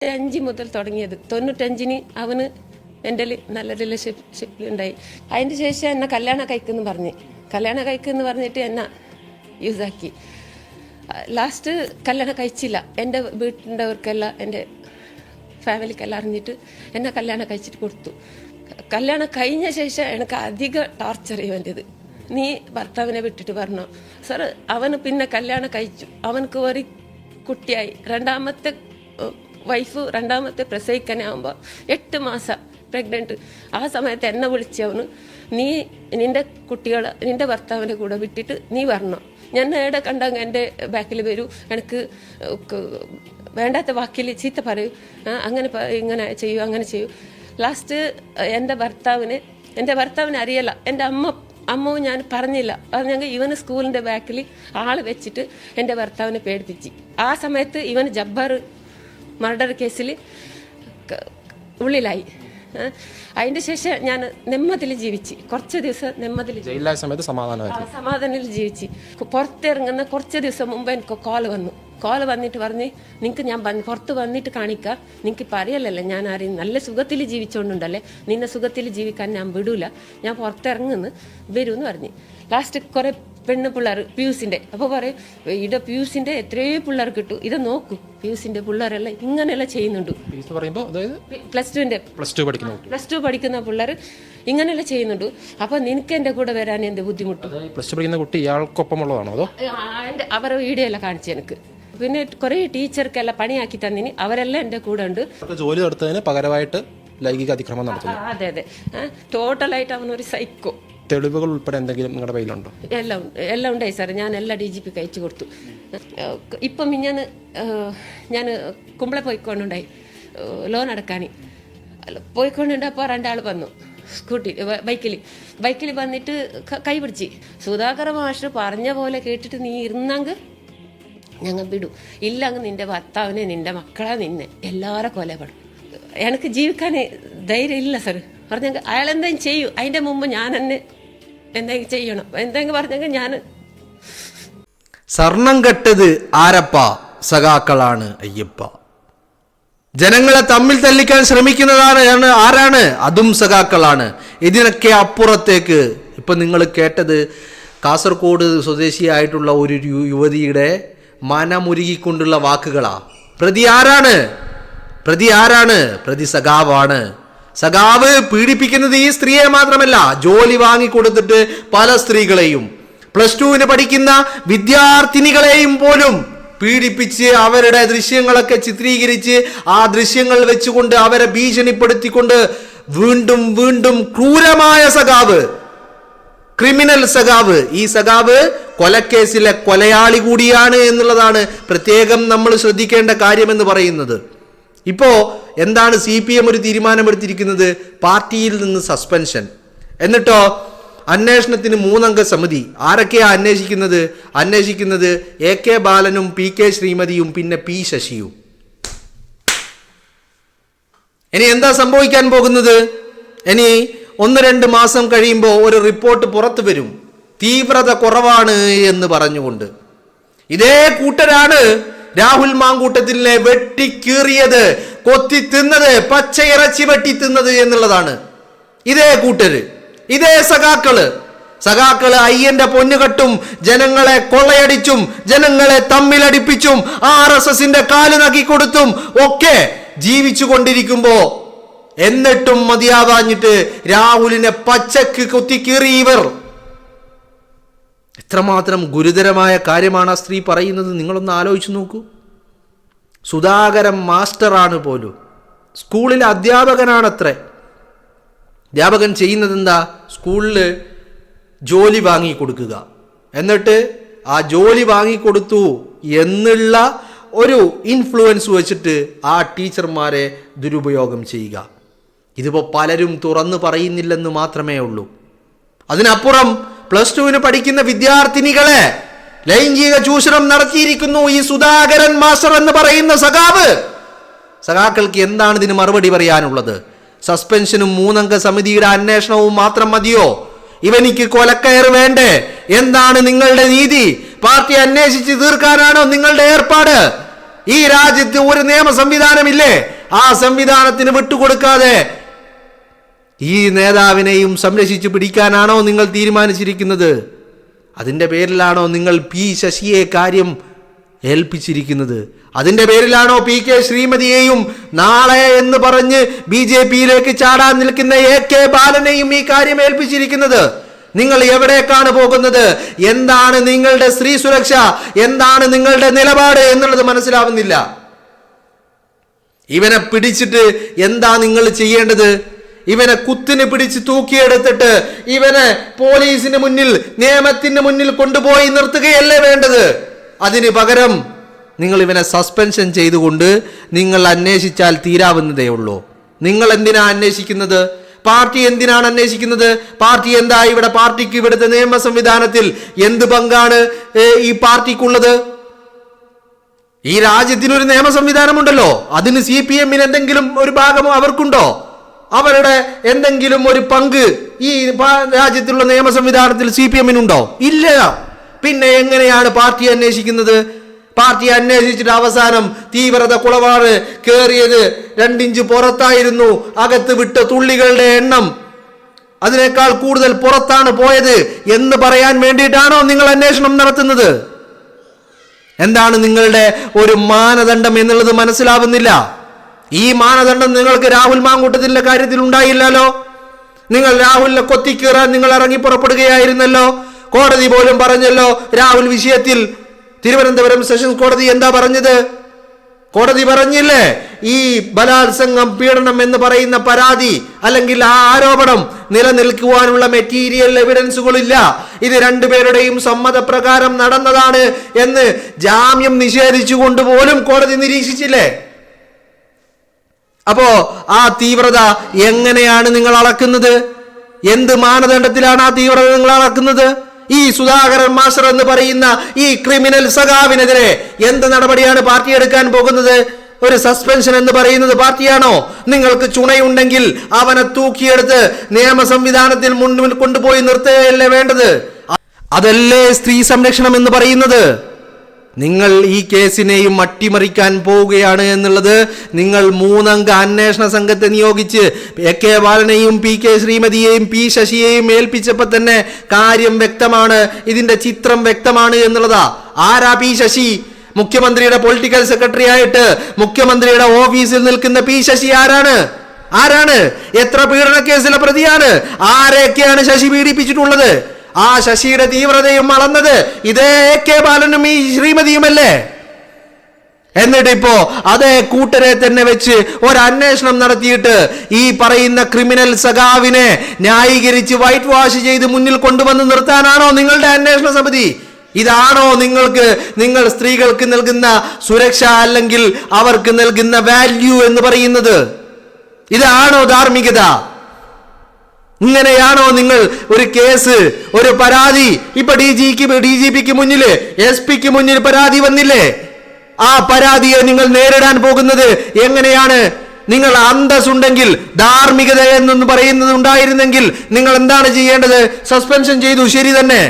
5 മുതൽ തുടങ്ങിയത് 95 അവന് എൻ്റെ നല്ല റിലേഷൻഷിപ്പിലുണ്ടായി. അതിൻ്റെ ശേഷം എന്നെ കല്യാണം കഴിക്കുമെന്ന് പറഞ്ഞിട്ട് എന്നെ യൂസാക്കി. ലാസ്റ്റ് കല്യാണം കഴിച്ചില്ല. എൻ്റെ വീട്ടിൻ്റെവർക്കെല്ലാം എൻ്റെ ഫാമിലിക്കെല്ലാം അറിഞ്ഞിട്ട് എന്നെ കല്യാണം കഴിച്ചിട്ട് കൊടുത്തു. കല്യാണം കഴിഞ്ഞ ശേഷം എനിക്ക് അധികം ടോർച്ചർ ചെയ്യേണ്ടത്. നീ ഭർത്താവിനെ വിട്ടിട്ട് പറഞ്ഞോ സാർ. അവന് പിന്നെ കല്യാണം കഴിച്ചു. അവനക്ക് ഒരു കുട്ടിയായി. രണ്ടാമത്തെ പ്രസവിക്കാനാകുമ്പോൾ 8 മാസം പ്രഗ്നൻറ്റ്. ആ സമയത്ത് എന്നെ വിളിച്ചവന് നീ നിന്റെ ഭർത്താവിൻ്റെ കൂടെ വിട്ടിട്ട് നീ വരണോ. ഞാൻ എവിടെ കണ്ടെങ്കിൽ എൻ്റെ ബാക്കിൽ വരൂ, എനിക്ക് വേണ്ടാത്ത വാക്കിൽ ചീത്ത പറയൂ, ഇങ്ങനെ ചെയ്യൂ. ലാസ്റ്റ് എൻ്റെ ഭർത്താവിനെ അറിയില്ല. എൻ്റെ അമ്മവും ഞാൻ പറഞ്ഞില്ല. പറഞ്ഞെങ്കിൽ ഇവന് സ്കൂളിൻ്റെ ബാക്കിൽ ആൾ വെച്ചിട്ട് എൻ്റെ ഭർത്താവിനെ പേടിപ്പിച്ച്. ആ സമയത്ത് ഇവന് ജബ്ബാർ മർഡർ കേസിൽ ഉള്ളിലായി. അതിൻ്റെ ശേഷം ഞാൻ നെമ്മതിൽ ജീവിച്ച് കുറച്ച് ദിവസം സമാധാനത്തിൽ ജീവിച്ച്. പുറത്തിറങ്ങുന്ന കുറച്ച് ദിവസം മുമ്പ് എനിക്ക് കോൾ വന്നിട്ട് പറഞ്ഞ് നിങ്ങൾക്ക് ഞാൻ പുറത്ത് വന്നിട്ട് കാണിക്കാം, നിങ്ങൾക്ക് ഇപ്പം അറിയല്ലല്ലോ ഞാൻ ആരെയും നല്ല സുഖത്തിൽ ജീവിച്ചോണ്ടുണ്ടല്ലേ, നിന്നെ സുഖത്തിൽ ജീവിക്കാൻ ഞാൻ വിടൂല, ഞാൻ പുറത്തിറങ്ങുന്നു വരൂന്ന് പറഞ്ഞ്. ലാസ്റ്റ് കുറെ പെണ്ണ് പിള്ളേർ പ്യൂസിന്റെ അപ്പോൾ പറയും ഇവിടെ പ്യൂസിന്റെ എത്രയോ പിള്ളേർ കിട്ടും, ഇത് നോക്കൂ പ്യൂസിന്റെ പിള്ളേരെല്ലാം ഇങ്ങനെയെല്ലാം ചെയ്യുന്നുണ്ട്. പ്ലസ് ടു പഠിക്കുന്ന പിള്ളേർ ഇങ്ങനെയെല്ലാം ചെയ്യുന്നുണ്ട്. അപ്പൊ നിനക്ക് എന്റെ കൂടെ വരാൻ എന്ത് ബുദ്ധിമുട്ട്? പ്ലസ് ടു പഠിക്കുന്ന കുട്ടി ഇയാൾക്കൊപ്പമുള്ളതാണോ അതോ? അവരെ വീഡിയോ എല്ലാം കാണിച്ചു എനിക്ക്. പിന്നെ കുറെ ടീച്ചർക്കെല്ലാം പണിയാക്കി തന്നിന്, അവരെല്ലാം എന്റെ കൂടെ ഉണ്ട്. ജോലി നടത്തുന്നതിന് പകരമായിട്ട് ലൈംഗിക അതിക്രമം നടത്തുന്നു. അതെ ടോട്ടലായിട്ട് അവനൊരു സൈക്കോ. തെളിവുകൾ ഉൾപ്പെടെ എന്തെങ്കിലും നിങ്ങളുടെ കയ്യിലുണ്ടോ? എല്ലാം ഉണ്ടായി സാർ. ഞാൻ എല്ലാ DGP അയച്ചു കൊടുത്തു. ഇപ്പം ഞാൻ കുമ്പളെ പോയിക്കൊണ്ടുണ്ടായി ലോൺ അടക്കാൻ. പോയിക്കൊണ്ടുണ്ടപ്പോൾ 2 ആൾ വന്നു സ്കൂട്ടി ബൈക്കിൽ വന്നിട്ട് കൈ പിടിച്ച്. സുധാകര മാസ്റ്റർ പറഞ്ഞ പോലെ കേട്ടിട്ട് നീ ഇരുന്നെങ്കിൽ ഞങ്ങൾ വിടും, ഇല്ലെങ്കിൽ നിന്റെ ഭർത്താവിനെ നിന്റെ മക്കളെ നിന്നെ എല്ലാവരും കൊലപ്പെടും. എനിക്ക് ജീവിക്കാൻ ധൈര്യം ഇല്ല സാർ. പറഞ്ഞെങ്കിൽ അയാൾ എന്തെങ്കിലും ചെയ്യൂ, അതിൻ്റെ മുമ്പ് ഞാൻ തന്നെ എന്തെങ്കിലും ചെയ്യണം. എന്തെങ്കിലും പറഞ്ഞെങ്കിൽ ഞാൻ സ്വർണം കെട്ടത് ആരപ്പ? സഖാക്കളാണ് അയ്യപ്പ. ജനങ്ങളെ തമ്മിൽ തല്ലിക്കാൻ ശ്രമിക്കുന്നതാണ് ആരാണ്? അതും സഖാക്കളാണ്. ഇതിനൊക്കെ അപ്പുറത്തേക്ക് ഇപ്പൊ നിങ്ങൾ കേട്ടത് കാസർഗോഡ് സ്വദേശിയായിട്ടുള്ള ഒരു യുവതിയുടെ മനമുരുകിക്കൊണ്ടുള്ള വാക്കുകളാ. പ്രതി ആരാണ്? പ്രതി സഖാവാണ്. സഖാവ് പീഡിപ്പിക്കുന്നത് ഈ സ്ത്രീയെ മാത്രമല്ല, ജോലി വാങ്ങിക്കൊടുത്തിട്ട് പല സ്ത്രീകളെയും, പ്ലസ് ടുവിന് പഠിക്കുന്ന വിദ്യാർത്ഥിനികളെയും പോലും പീഡിപ്പിച്ച് അവരുടെ ദൃശ്യങ്ങളൊക്കെ ചിത്രീകരിച്ച് ആ ദൃശ്യങ്ങൾ വെച്ചുകൊണ്ട് അവരെ ഭീഷണിപ്പെടുത്തിക്കൊണ്ട് വീണ്ടും വീണ്ടും ക്രൂരമായ സഖാവ്, ക്രിമിനൽ സഖാവ്. ഈ സഖാവ് കൊലക്കേസിലെ കൊലയാളി കൂടിയാണ് എന്നുള്ളതാണ് പ്രത്യേകം നമ്മൾ ശ്രദ്ധിക്കേണ്ട കാര്യമെന്ന് പറയുന്നത്. ഇപ്പോ എന്താണ് CPM ഒരു തീരുമാനമെടുത്തിരിക്കുന്നത്? പാർട്ടിയിൽ നിന്ന് സസ്പെൻഷൻ. എന്നിട്ടോ അന്വേഷണത്തിന് 3 അംഗ സമിതി. ആരൊക്കെയാ അന്വേഷിക്കുന്നത്? AK ബാലനും PK ശ്രീമതിയും പിന്നെ P ശശിയും. ഇനി എന്താ സംഭവിക്കാൻ പോകുന്നത്? ഇനി 1-2 മാസം കഴിയുമ്പോൾ ഒരു റിപ്പോർട്ട് പുറത്തു വരും, തീവ്രത കുറവാണ് എന്ന് പറഞ്ഞുകൊണ്ട്. ഇതേ കൂട്ടരാണ് രാഹുൽ മാങ്കൂട്ടത്തിനെ വെട്ടിക്കീറിയത്, കൊത്തി തിന്നത്, പച്ചയിറച്ചി വെട്ടി തിന്നത് എന്നുള്ളതാണ്. ഇതേ കൂട്ടര്, ഇതേ സഖാക്കള് അയ്യന്റെ പൊന്നുകെട്ടും ജനങ്ങളെ കൊള്ളയടിച്ചും ജനങ്ങളെ തമ്മിലടിപ്പിച്ചും RSSന്റെ കാല് നക്കി കൊടുത്തും ഒക്കെ ജീവിച്ചു കൊണ്ടിരിക്കുമ്പോ എന്നിട്ടും മതിയാവാഞ്ഞിട്ട് രാഹുലിനെ പച്ചക്ക് കൊത്തിക്കീറി ഇവർ. എത്രമാത്രം ഗുരുതരമായ കാര്യമാണ് ആ സ്ത്രീ പറയുന്നത് നിങ്ങളൊന്ന് ആലോചിച്ച് നോക്കൂ. സുധാകരൻ മാസ്റ്ററാണ് പോലും, സ്കൂളിലെ അധ്യാപകനാണത്രേ. അധ്യാപകൻ ചെയ്യുന്നത് എന്താ? സ്കൂളിൽ ജോലി വാങ്ങിക്കൊടുക്കുക, എന്നിട്ട് ആ ജോലി വാങ്ങിക്കൊടുത്തു എന്നുള്ള ഒരു ഇൻഫ്ലുവൻസ് വെച്ചിട്ട് ആ ടീച്ചർമാരെ ദുരുപയോഗം ചെയ്യുക. ഇതിപ്പോൾ പലരും തുറന്നു പറയുന്നില്ലെന്ന് മാത്രമേ ഉള്ളൂ. അതിനപ്പുറം പ്ലസ് ടുവിന് പഠിക്കുന്ന വിദ്യാർത്ഥിനികളെ ലൈംഗിക ചൂഷണം നടത്തിയിരിക്കുന്നു ഈ സുധാകരൻ മാസ്റ്റർ എന്ന് പറയുന്ന സഖാവ്. സഖാക്കൾക്ക് എന്താണ് ഇതിന് മറുപടി പറയാനുള്ളത്? സസ്പെൻഷനും 3 അംഗ സമിതിയുടെ അന്വേഷണവും മാത്രം മതിയോ? ഇവനിക്ക് കൊലക്കയർ വേണ്ടേ? എന്താണ് നിങ്ങളുടെ നീതി? പാർട്ടി അന്വേഷിച്ച് തീർക്കാനാണോ നിങ്ങളുടെ ഏർപ്പാട്? ഈ രാജ്യത്ത് ഒരു നിയമ സംവിധാനമില്ലേ? ആ സംവിധാനത്തിന് വിട്ടുകൊടുക്കാതെ ഈ നേതാവിനെയും സംരക്ഷിച്ചു പിടിക്കാനാണോ നിങ്ങൾ തീരുമാനിച്ചിരിക്കുന്നത്? അതിൻ്റെ പേരിലാണോ നിങ്ങൾ പി ശശിയെ കാര്യം ഏൽപ്പിച്ചിരിക്കുന്നത്? അതിൻ്റെ പേരിലാണോ പി.കെ. ശ്രീമതിയെയും നാളെ എന്ന് പറഞ്ഞ് BJP-യിലേക്ക് ചാടാൻ നിൽക്കുന്ന AK ബാലനെയും ഈ കാര്യം ഏൽപ്പിച്ചിരിക്കുന്നത്? നിങ്ങൾ എവിടേക്കാണ് പോകുന്നത്? എന്താണ് നിങ്ങളുടെ സ്ത്രീ സുരക്ഷ? എന്താണ് നിങ്ങളുടെ നിലപാട് എന്നുള്ളത് മനസ്സിലാവുന്നില്ല. ഇവനെ പിടിച്ചിട്ട് എന്താ നിങ്ങൾ ചെയ്യേണ്ടത്? ഇവനെ കുത്തിന് പിടിച്ച് തൂക്കിയെടുത്തിട്ട് ഇവനെ പോലീസിന് മുന്നിൽ, നിയമത്തിന് മുന്നിൽ കൊണ്ടുപോയി നിർത്തുകയല്ലേ വേണ്ടത്? അതിന് പകരം നിങ്ങൾ ഇവനെ സസ്പെൻഷൻ ചെയ്തുകൊണ്ട് നിങ്ങൾ അന്വേഷിച്ചാൽ തീരാവുന്നതേ ഉള്ളൂ. നിങ്ങൾ എന്തിനാ അന്വേഷിക്കുന്നത്? പാർട്ടി എന്തിനാണ് അന്വേഷിക്കുന്നത്? പാർട്ടി എന്താ ഇവിടെ? പാർട്ടിക്ക് ഇവിടുത്തെ നിയമ സംവിധാനത്തിൽ എന്ത് പങ്കാണ് ഈ പാർട്ടിക്കുള്ളത്? ഈ രാജ്യത്തിനൊരു നിയമ സംവിധാനമുണ്ടല്ലോ. അതിന് CPM-ന് എന്തെങ്കിലും ഒരു ഭാഗമോ അവർക്കുണ്ടോ? അവരുടെ എന്തെങ്കിലും ഒരു പങ്ക് ഈ രാജ്യത്തിലുള്ള നിയമ സംവിധാനത്തിൽ CPM-നുണ്ടോ? ഇല്ല. പിന്നെ എങ്ങനെയാണ് പാർട്ടി അന്വേഷിക്കുന്നത്? പാർട്ടി അന്വേഷിച്ചിട്ട് അവസാനം തീവ്രത കുളവാണ് കയറിയത് 2 ഇഞ്ച് പുറത്തായിരുന്നു, അകത്ത് വിട്ട തുള്ളികളുടെ എണ്ണം അതിനേക്കാൾ കൂടുതൽ പുറത്താണ് പോയത് എന്ന് പറയാൻ വേണ്ടിയിട്ടാണോ നിങ്ങൾ അന്വേഷണം നടത്തുന്നത്? എന്താണ് നിങ്ങളുടെ ഒരു മാനദണ്ഡം എന്നുള്ളത് മനസ്സിലാവുന്നില്ല. ഈ മാനദണ്ഡം നിങ്ങൾക്ക് രാഹുൽ മാങ്കൂട്ടത്തിന്റെ കാര്യത്തിൽ ഉണ്ടായില്ലല്ലോ. നിങ്ങൾ രാഹുലിനെ കൊത്തിക്കീറാൻ നിങ്ങൾ ഇറങ്ങി പുറപ്പെടുകയായിരുന്നല്ലോ. കോടതി പോലും പറഞ്ഞല്ലോ രാഹുൽ വിഷയത്തിൽ. തിരുവനന്തപുരം സെഷൻസ് കോടതി എന്താ പറഞ്ഞത്? കോടതി പറഞ്ഞില്ലേ, ഈ ബലാത്സംഗം, പീഡനം എന്ന് പറയുന്ന പരാതി അല്ലെങ്കിൽ ആ ആരോപണം നിലനിൽക്കുവാനുള്ള മെറ്റീരിയൽ എവിഡൻസുകളില്ല, ഇത് രണ്ടുപേരുടെയും സമ്മതപ്രകാരം നടന്നതാണ് എന്ന് ജാമ്യം നിഷേധിച്ചുകൊണ്ട് പോലും കോടതി നിരീക്ഷിച്ചില്ലേ? അപ്പോ ആ തീവ്രത എങ്ങനെയാണ് നിങ്ങൾ അളക്കുന്നത്? എന്ത് മാനദണ്ഡത്തിലാണ് ആ തീവ്രത നിങ്ങൾ അളക്കുന്നത്? ഈ സുധാകരൻ മാസ്റ്റർ എന്ന് പറയുന്ന ഈ ക്രിമിനൽ സഖാവിനെതിരെ എന്ത് നടപടിയാണ് പാർട്ടി എടുക്കാൻ പോകുന്നത്? ഒരു സസ്പെൻഷൻ എന്ന് പറയുന്നത് പാർട്ടിയാണോ? നിങ്ങൾക്ക് ചുണയുണ്ടെങ്കിൽ അവനെ തൂക്കിയെടുത്ത് നിയമ സംവിധാനത്തിൽ മുന്നിൽ കൊണ്ടുപോയി നിർത്തുകയല്ലേ വേണ്ടത്? അതല്ലേ സ്ത്രീ സംരക്ഷണം എന്ന് പറയുന്നത്? നിങ്ങൾ ഈ കേസിനെയും അട്ടിമറിക്കാൻ പോവുകയാണ് എന്നുള്ളത് നിങ്ങൾ 3 അംഗ അന്വേഷണ സംഘത്തെ നിയോഗിച്ച് AK ബാലനെയും PK ശ്രീമതിയെയും P ശശിയെയും ഏൽപ്പിച്ചപ്പോൾ തന്നെ കാര്യം വ്യക്തമാണ്, ഇതിന്റെ ചിത്രം വ്യക്തമാണ് എന്നുള്ളതാ. ആരാ P ശശി? മുഖ്യമന്ത്രിയുടെ പൊളിറ്റിക്കൽ സെക്രട്ടറി ആയിട്ട് മുഖ്യമന്ത്രിയുടെ ഓഫീസിൽ നിൽക്കുന്ന P ശശി ആരാണ്? എത്ര പീഡന കേസിലെ പ്രതിയാണ്? ആരെയൊക്കെയാണ് ശശി പീഡിപ്പിച്ചിട്ടുള്ളത്? ആ ശശിയുടെ തീവ്രതയും അളന്നത് ഇതേ AK ബാലനും ഈ ശ്രീമതിയുമല്ലേ? എന്നിട്ട് ഇപ്പോ അതേ കൂട്ടരെ തന്നെ വെച്ച് ഒരു അന്വേഷണം നടത്തിയിട്ട് ഈ പറയുന്ന ക്രിമിനൽ സഖാവിനെ ന്യായീകരിച്ച് വൈറ്റ് വാഷ് ചെയ്ത് മുന്നിൽ കൊണ്ടുവന്ന് നിർത്താനാണോ നിങ്ങളുടെ അന്വേഷണ സമിതി? ഇതാണോ നിങ്ങൾ സ്ത്രീകൾക്ക് നൽകുന്ന സുരക്ഷ അല്ലെങ്കിൽ അവർക്ക് നൽകുന്ന വാല്യൂ എന്ന് പറയുന്നത്? ഇതാണോ ധാർമ്മികത? ഇങ്ങനെയാണോ നിങ്ങൾ ഒരു കേസ്, ഒരു പരാതി? ഇപ്പൊ DGPക്ക് മുന്നിൽ, SP-ക്ക് മുന്നിൽ പരാതി വന്നില്ലേ? ആ പരാതിയെ നിങ്ങൾ നേരിടാൻ പോകുന്നത് എങ്ങനെയാണ്? നിങ്ങൾ അന്തസ്സുണ്ടെങ്കിൽ, ധാർമ്മികത എന്ന് പറയുന്നത് ഉണ്ടായിരുന്നെങ്കിൽ നിങ്ങൾ എന്താണ് ചെയ്യേണ്ടത്? സസ്പെൻഷൻ ചെയ്തു, ശരി തന്നെ.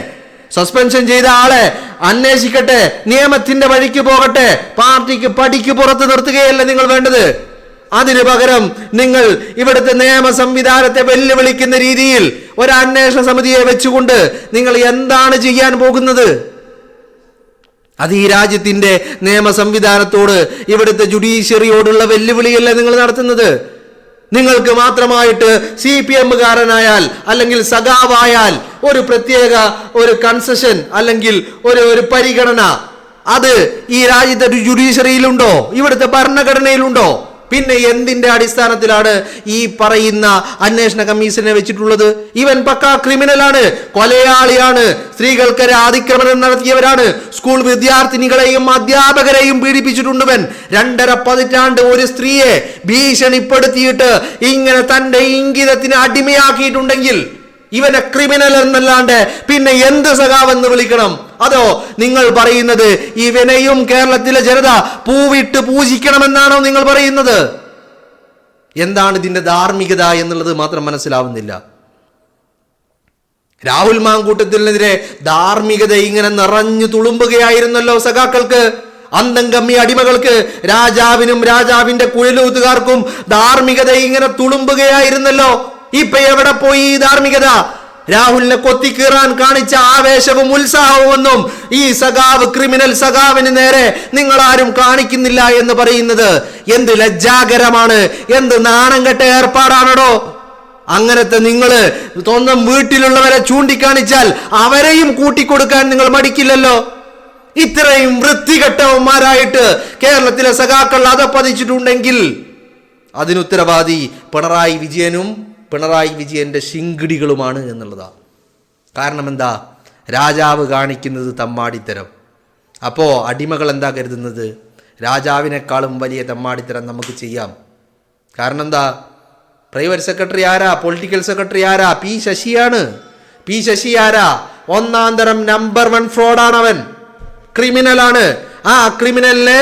സസ്പെൻഷൻ ചെയ്ത ആളെ അന്വേഷിക്കട്ടെ, നിയമത്തിന്റെ വഴിക്ക് പോകട്ടെ, പാർട്ടിക്ക് പടിക്ക് പുറത്ത് നിർത്തുകയല്ല നിങ്ങൾ വേണ്ടത്. അതിനു പകരം നിങ്ങൾ ഇവിടുത്തെ നിയമ സംവിധാനത്തെ വെല്ലുവിളിക്കുന്ന രീതിയിൽ ഒരു അന്വേഷണ സമിതിയെ വെച്ചുകൊണ്ട് നിങ്ങൾ എന്താണ് ചെയ്യാൻ പോകുന്നത്? അത് ഈ രാജ്യത്തിന്റെ നിയമ സംവിധാനത്തോട്, ഇവിടുത്തെ ജുഡീഷ്യറിയോടുള്ള വെല്ലുവിളിയല്ല നിങ്ങൾ നടത്തുന്നത്. നിങ്ങൾക്ക് മാത്രമായിട്ട് CPM-കാരനായാൽ അല്ലെങ്കിൽ സഖാവായാൽ ഒരു പ്രത്യേക ഒരു കൺസെഷൻ അല്ലെങ്കിൽ ഒരു പരിഗണന അത് ഈ രാജ്യത്തെ ജുഡീഷ്യറിയിലുണ്ടോ? ഇവിടുത്തെ ഭരണഘടനയിലുണ്ടോ? പിന്നെ എന്തിന്റെ അടിസ്ഥാനത്തിലാണ് ഈ പറയുന്ന അന്വേഷണ കമ്മീഷനെ വെച്ചിട്ടുള്ളത്? ഇവൻ പക്കാ ക്രിമിനലാണ്, കൊലയാളിയാണ്, സ്ത്രീകൾക്കെതിരെ അതിക്രമണം നടത്തിയവരാണ്, സ്കൂൾ വിദ്യാർത്ഥിനികളെയും അധ്യാപകരെയും പീഡിപ്പിച്ചിട്ടുണ്ടവൻ. 2.5 പതിറ്റാണ്ട് ഒരു സ്ത്രീയെ ഭീഷണിപ്പെടുത്തിയിട്ട് ഇങ്ങനെ തന്റെ ഇംഗിതത്തിന് അടിമയാക്കിയിട്ടുണ്ടെങ്കിൽ ഇവനെ ക്രിമിനൽ എന്നല്ലാണ്ട് പിന്നെ എന്ത് സഖാവെന്ന് വിളിക്കണം? അതോ നിങ്ങൾ പറയുന്നത് ഇവനെയും കേരളത്തിലെ ജനത പൂവിട്ട് പൂജിക്കണമെന്നാണോ നിങ്ങൾ പറയുന്നത്? എന്താണ് ഇതിന്റെ ധാർമ്മികത എന്നുള്ളത് മാത്രം മനസ്സിലാവുന്നില്ല. രാഹുൽ മാങ്കൂട്ടത്തിനെതിരെ ധാർമ്മികത ഇങ്ങനെ നിറഞ്ഞു തുളുമ്പുകയായിരുന്നല്ലോ സഖാക്കൾക്ക്. അന്തംഗമ്മി അടിമകൾക്ക്, രാജാവിനും രാജാവിന്റെ കുഴലൂത്തുകാർക്കും ധാർമ്മികത ഇങ്ങനെ തുളുമ്പുകയായിരുന്നല്ലോ. ഇപ്പൊ എവിടെ പോയി ഈ ധാർമ്മികത? രാഹുലിനെ കൊത്തിക്കീറാൻ കാണിച്ച ആവേശവും ഉത്സാഹവും ഒന്നും ഈ സഖാവ്, ക്രിമിനൽ സഖാവിന് നേരെ നിങ്ങൾ ആരും കാണിക്കുന്നില്ല എന്ന് പറയുന്നത് എന്ത് ലജ്ജാകരമാണ്, എന്ത് നാണം കെട്ട ഏർപ്പാടാണോ? അങ്ങനത്തെ നിങ്ങള് സ്വന്തം വീട്ടിലുള്ളവരെ ചൂണ്ടിക്കാണിച്ചാൽ അവരെയും കൂട്ടിക്കൊടുക്കാൻ നിങ്ങൾ മടിക്കില്ലല്ലോ. ഇത്രയും വൃത്തികെട്ടവന്മാരായിട്ട് കേരളത്തിലെ സഖാക്കൾ അധപ്പതിച്ചിട്ടുണ്ടെങ്കിൽ അതിനുത്തരവാദി പിണറായി വിജയനും പിണറായി വിജയന്റെ ശിങ്കിടികളുമാണ് എന്നുള്ളതാണ്. കാരണം എന്താ? രാജാവ് കാണിക്കുന്നത് തമ്മാടിത്തരം. അപ്പോൾ അടിമകൾ എന്താ കരുതുന്നത്? രാജാവിനേക്കാളും വലിയ തമ്മാടിത്തരം നമുക്ക് ചെയ്യാം. കാരണം എന്താ? പ്രൈവറ്റ് സെക്രട്ടറി ആരാ? പൊളിറ്റിക്കൽ സെക്രട്ടറി ആരാ? പി ശശിയാണ്. പി ശശി ആരാ? ഒന്നാം തരം നമ്പർ 1 ഫ്രോഡാണ് അവൻ, ക്രിമിനലാണ്. ആ ക്രിമിനലിനെ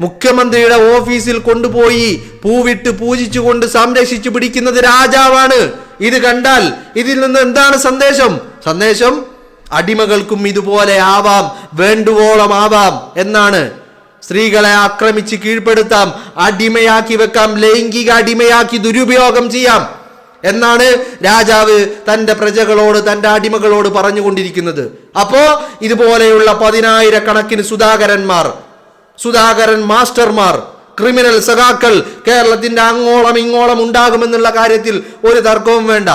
മുഖ്യമന്ത്രിയുടെ ഓഫീസിൽ കൊണ്ടുപോയി പൂവിട്ട് പൂജിച്ചുകൊണ്ട് സംരക്ഷിച്ചു പിടിക്കുന്നത് രാജാവാണ്. ഇത് കണ്ടാൽ ഇതിൽ നിന്ന് എന്താണ് സന്ദേശം? സന്ദേശം അടിമകൾക്കും ഇതുപോലെ ആവാം, വേണ്ടുവോളം ആവാം എന്നാണ്. സ്ത്രീകളെ ആക്രമിച്ച് കീഴ്പ്പെടുത്താം, അടിമയാക്കി വെക്കാം, ലൈംഗിക അടിമയാക്കി ദുരുപയോഗം ചെയ്യാം എന്നാണ് രാജാവ് തൻ്റെ പ്രജകളോട്, തൻ്റെ അടിമകളോട് പറഞ്ഞുകൊണ്ടിരിക്കുന്നത്. അപ്പോ ഇതുപോലെയുള്ള 10,000 സുധാകരൻ മാസ്റ്റർമാർ, ക്രിമിനൽ സഖാക്കൾ കേരളത്തിന്റെ അങ്ങോളം ഇങ്ങോളം ഉണ്ടാകുമെന്നുള്ള കാര്യത്തിൽ ഒരു തർക്കവും വേണ്ട,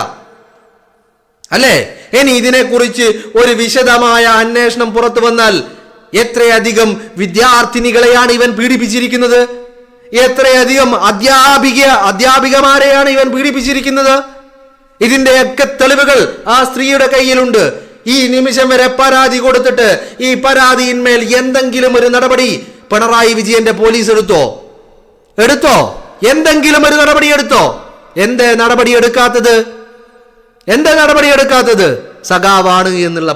അല്ലേ? ഇനി ഇതിനെക്കുറിച്ച് ഒരു വിശദമായ അന്വേഷണം പുറത്തു വന്നാൽ എത്രയധികം വിദ്യാർത്ഥിനികളെയാണ് ഇവൻ പീഡിപ്പിച്ചിരിക്കുന്നത്, എത്രയധികം അധ്യാപികമാരെയാണ് ഇവൻ പീഡിപ്പിച്ചിരിക്കുന്നത്. ഇതിന്റെയൊക്കെ തെളിവുകൾ ആ സ്ത്രീയുടെ കയ്യിലുണ്ട്. ഈ നിമിഷം വരെ പരാതി കൊടുത്തിട്ട് ഈ പരാതിയിന്മേൽ എന്തെങ്കിലും ഒരു നടപടി പിണറായി വിജയന്റെ പോലീസ് എടുത്തോ? എന്തെങ്കിലും ഒരു നടപടി എടുത്തോ? എന്തേ നടപടി എടുക്കാത്തത്? സഖാവാണ് എന്നുള്ള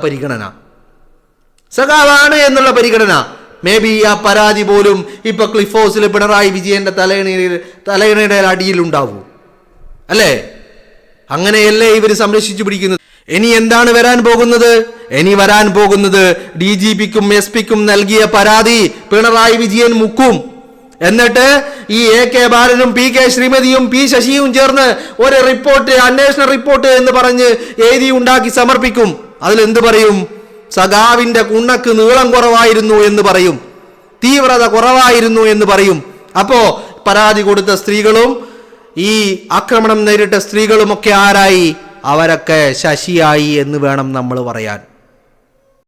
പരിഗണന. മേ ബി ആ പരാതി പോലും ഇപ്പൊ ക്ലിഫ് ഹൗസിൽ പിണറായി വിജയന്റെ തലയണയുടെ അടിയിൽ ഉണ്ടാവൂ, അല്ലേ? അങ്ങനെയല്ലേ ഇവര് സംരക്ഷിച്ചു പിടിക്കുന്നത്. ഇനി എന്താണ് വരാൻ പോകുന്നത്? DGPക്കും SP-ക്കും നൽകിയ പരാതി പിണറായി വിജയൻ മുക്കും. എന്നിട്ട് ഈ AK ബാലനും PK ശ്രീമതിയും P ശശിയും ചേർന്ന് ഒരു റിപ്പോർട്ട്, അന്വേഷണ റിപ്പോർട്ട് എന്ന് പറഞ്ഞ് എഴുതി ഉണ്ടാക്കി സമർപ്പിക്കും. അതിലെന്ത് പറയും? സഖാവിന്റെ കുണ്ണക്ക് നീളം കുറവായിരുന്നു എന്ന് പറയും, തീവ്രത കുറവായിരുന്നു എന്ന് പറയും. അപ്പോ പരാതി കൊടുത്ത സ്ത്രീകളും ഈ ആക്രമണം നേരിട്ട സ്ത്രീകളുമൊക്കെ ആരായി? അവരൊക്കെ ശശിയായി എന്ന് വേണം നമ്മൾ പറയാൻ.